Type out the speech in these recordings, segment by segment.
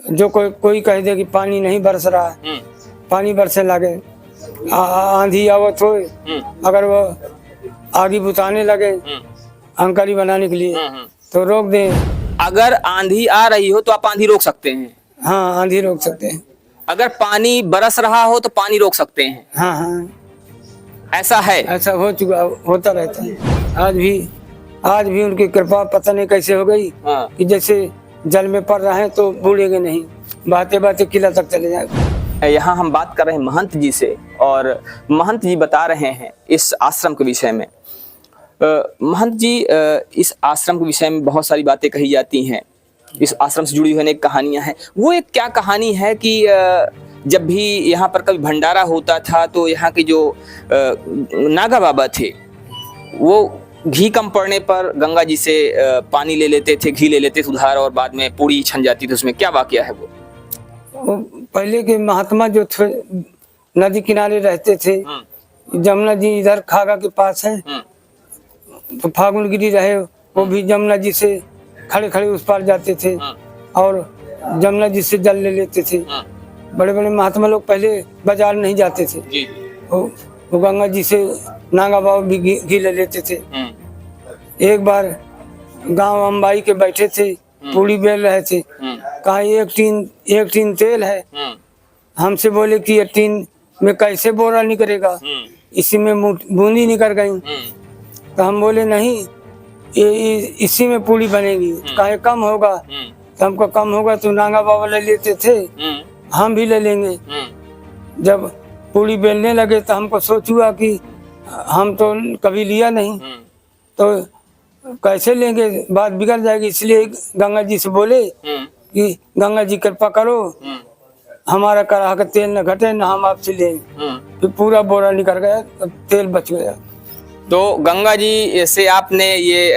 जो कोई कह दे कि पानी नहीं बरस रहा है, पानी बरसे लगे, आंधी आवत हो, अगर वो आगे बुताने लगे अंकरी बनाने के लिए तो रोक दें। अगर आंधी आ रही हो तो आप आंधी रोक सकते हैं? हाँ, आंधी रोक सकते हैं। अगर पानी बरस रहा हो तो पानी रोक सकते हैं? हाँ हाँ, ऐसा है? ऐसा हो चुका, होता रहता है। आज भी उनकी कृपा पता नहीं कैसे हो गई कि जैसे जल में पड़ रहे हैं तो बूढ़ेंगे नहीं, बातें बातें किला तक चले जाए। यहाँ हम बात कर रहे हैं महंत जी से, और महंत जी बता रहे हैं इस आश्रम के विषय में। महंत जी, इस आश्रम के विषय में बहुत सारी बातें कही जाती हैं, इस आश्रम से जुड़ी हुई अनेक कहानियां हैं। वो एक क्या कहानी है कि जब भी यहाँ पर कभी भंडारा होता था तो यहाँ के जो नागा बाबा थे वो घी कम पड़ने पर गंगा जी से पानी ले लेते थे, घी ले लेते थे उधार, और बाद में पूरी छन जाती थी। उसमें क्या वाकया है वो? पहले के महात्मा जो थे नदी किनारे रहते थे, जमुना जी इधर खागा के पास है, तो फागुन गिरी रहे वो भी जमुना जी से खड़े खड़े उस पार जाते थे और जमुना जी से जल ले लेते थे। बड़े बड़े महात्मा लोग पहले बाजार नहीं जाते थे, वो गंगा जी से नागा बाबा भी घी ले लेते थे। एक बार गांव अंबाई के बैठे थे, पूड़ी बेल रहे थे, कहा एक टीन तेल है, हमसे बोले कि ये टीन में कैसे बोरा निकलेगा, इसी में बूंदी निकल गई। तो हम बोले नहीं, ये इसी में पूड़ी बनेगी, कहे कम होगा, तो हमको कम होगा तो नागा बाबा ले लेते थे, हम भी ले लेंगे। जब पूड़ी बेलने लगे तो हमको सोच हुआ कि हम तो कभी लिया नहीं, तो कैसे लेंगे, बात बिगड़ जाएगी। इसलिए गंगा जी से बोले कि गंगा जी कृपा करो, हमारा कड़ाह का तेल न घटे न हम आपसे लें। फिर पूरा बोरा निकल गया, तेल बच गया। तो गंगा जी से आपने ये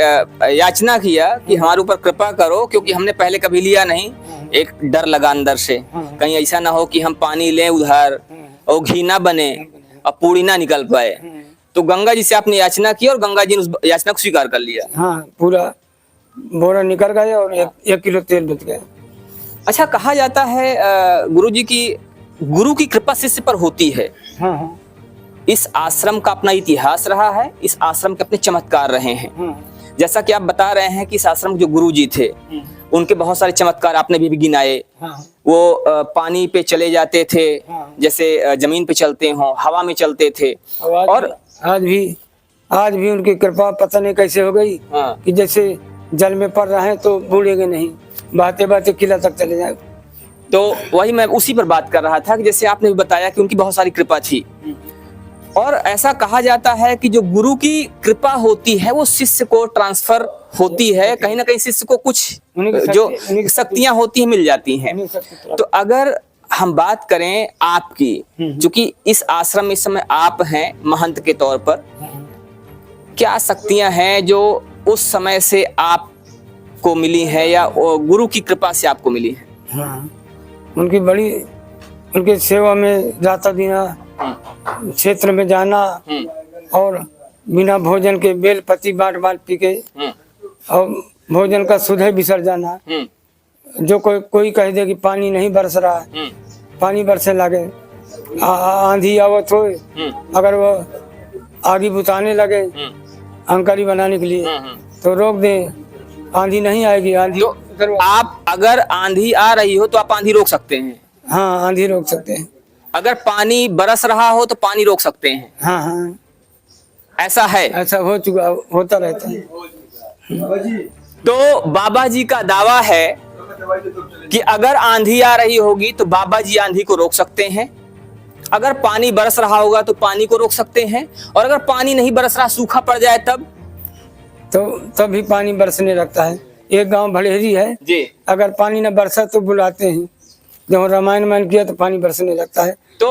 याचना किया कि हमारे ऊपर कृपा करो, क्योंकि हमने पहले कभी लिया नहीं, एक डर लगा अंदर से, कहीं ऐसा ना हो कि हम पानी लें उधार और घी ना बने और पूरी ना निकल पाए। तो गंगा जी से आपने याचना की और गंगा जी ने उस याचना को स्वीकार कर लिया। हाँ, पूरा बोरा निकल गया और 1 किलो तेल बच गया। अच्छा, कहा जाता है गुरु जी की गुरु की कृपा शिष्य पर होती है। हाँ, इस आश्रम का अपना इतिहास रहा है, इस आश्रम के अपने चमत्कार रहे हैं। जैसा कि आप बता रहे हैं कि इस आश्रम के जो गुरु जी थे उनके बहुत सारे चमत्कार आपने भी गिनाए। वो पानी पे चले जाते थे, जैसे जमीन पे चलते हो, हवा में चलते थे, और आज भी उनकी कृपा पता नहीं कैसे हो गई कि जैसे जल में पड़ रहे हैं तो बूढ़ेंगे नहीं, बातें बातें किला तक चले जाए। तो वही मैं उसी पर बात कर रहा था कि जैसे आपने भी बताया कि उनकी बहुत सारी कृपा थी, और ऐसा कहा जाता है कि जो गुरु की कृपा होती है वो शिष्य को ट्रांसफर होती है, कहीं ना कहीं शिष्य को कुछ जो शक्तियां होती हैं मिल जाती हैं। तो अगर हम बात करें आपकी, क्योंकि इस आश्रम में इस समय आप हैं महंत के तौर पर, क्या शक्तियां हैं जो उस समय से आपको मिली है या गुरु की कृपा से आपको मिली है? हाँ, उनकी सेवा में राता दीना, क्षेत्र में जाना और बिना भोजन के बेलपति बांट पी के और भोजन का सुधे बिसर जाना। जो कोई कह दे कि पानी नहीं बरस रहा है, पानी बरसे लगे, आंधी आवत हो, अगर वो आगे बुताने लगे अंकरी बनाने के लिए तो रोक दें, आंधी नहीं आएगी। आंधी तो आप अगर आंधी आ रही हो तो आप आंधी रोक सकते हैं? हाँ, आंधी रोक सकते हैं। अगर पानी बरस रहा हो तो पानी रोक सकते हैं? हाँ हाँ, ऐसा है? ऐसा हो चुका, होता रहता है। तो बाबा जी का दावा है कि अगर आंधी आ रही होगी तो बाबा जी आंधी को रोक सकते हैं, अगर पानी बरस रहा होगा तो पानी को रोक सकते हैं, और अगर पानी नहीं बरस रहा, सूखा पड़ जाए तब भी पानी बरसने लगता है। एक गांव भड़ेरी है जी, अगर पानी न बरसा तो बुलाते हैं, जब रामायण किया तो पानी बरसने लगता है। तो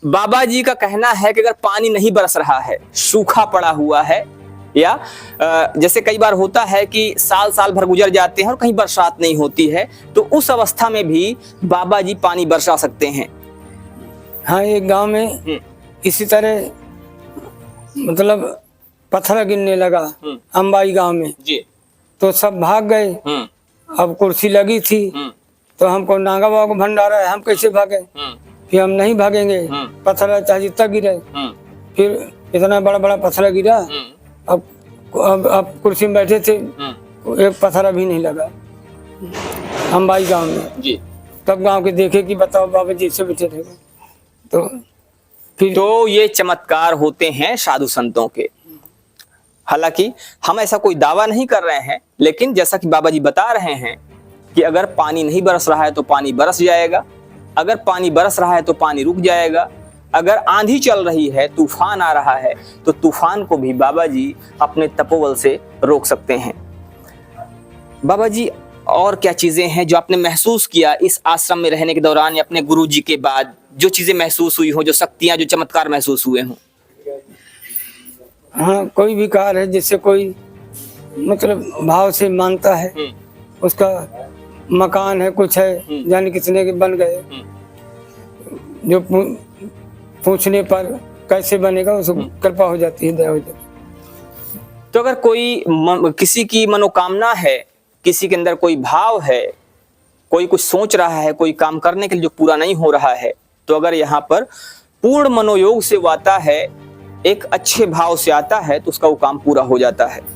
बाबा जी का कहना है कि अगर पानी नहीं बरस रहा है, सूखा पड़ा हुआ है, या जैसे कई बार होता है कि साल भर गुजर जाते हैं और कहीं बरसात नहीं होती है, तो उस अवस्था में भी बाबा जी पानी बरसा सकते हैं। हाँ, एक गांव में इसी तरह मतलब पत्थर गिरने लगा अंबाई गांव में जी, तो सब भाग गए। अब कुर्सी लगी थी तो हमको नागा बाबा को भंडारा है, हम कैसे भागे? फिर हम नहीं भागेंगे। पत्थर चाहे जितना गिरे, फिर इतना बड़ा बड़ा पत्थर गिरा। अब कुर्सी में बैठे थे, एक पत्थर अभी नहीं लगा। हम भाई गाँव में जी। तब गांव के देखे कि बताओ बाबा जी से बैठे थे। तो फिर तो ये चमत्कार होते हैं साधु संतों के। हालांकि हम ऐसा कोई दावा नहीं कर रहे हैं, लेकिन जैसा कि बाबा जी बता रहे हैं कि अगर पानी नहीं बरस रहा है तो पानी बरस जाएगा, अगर पानी बरस रहा है तो पानी रुक जाएगा, अगर आंधी चल रही है, तूफान आ रहा है, तो तूफान को भी बाबा जी अपने तपोबल से रोक सकते हैं। बाबा जी, और क्या चीजें हैं जो आपने महसूस किया इस आश्रम में रहने के दौरान या अपने गुरुजी के बाद, जो चीजें महसूस हुई हो, जो शक्तियां, जो चमत्कार महसूस हुए हों? हाँ, कोई भी कार्य है जिससे कोई मतलब भाव से मानता है, उसका मकान है, कुछ है, जाने कितने के बन गए, जो पूछने पर कैसे बनेगा उसको कृपा हो जाती है, दया हो जाती है। तो अगर कोई किसी की मनोकामना है, किसी के अंदर कोई भाव है, कोई कुछ सोच रहा है, कोई काम करने के लिए जो पूरा नहीं हो रहा है, तो अगर यहाँ पर पूर्ण मनोयोग से वो आता है, एक अच्छे भाव से आता है, तो उसका वो काम पूरा हो जाता है।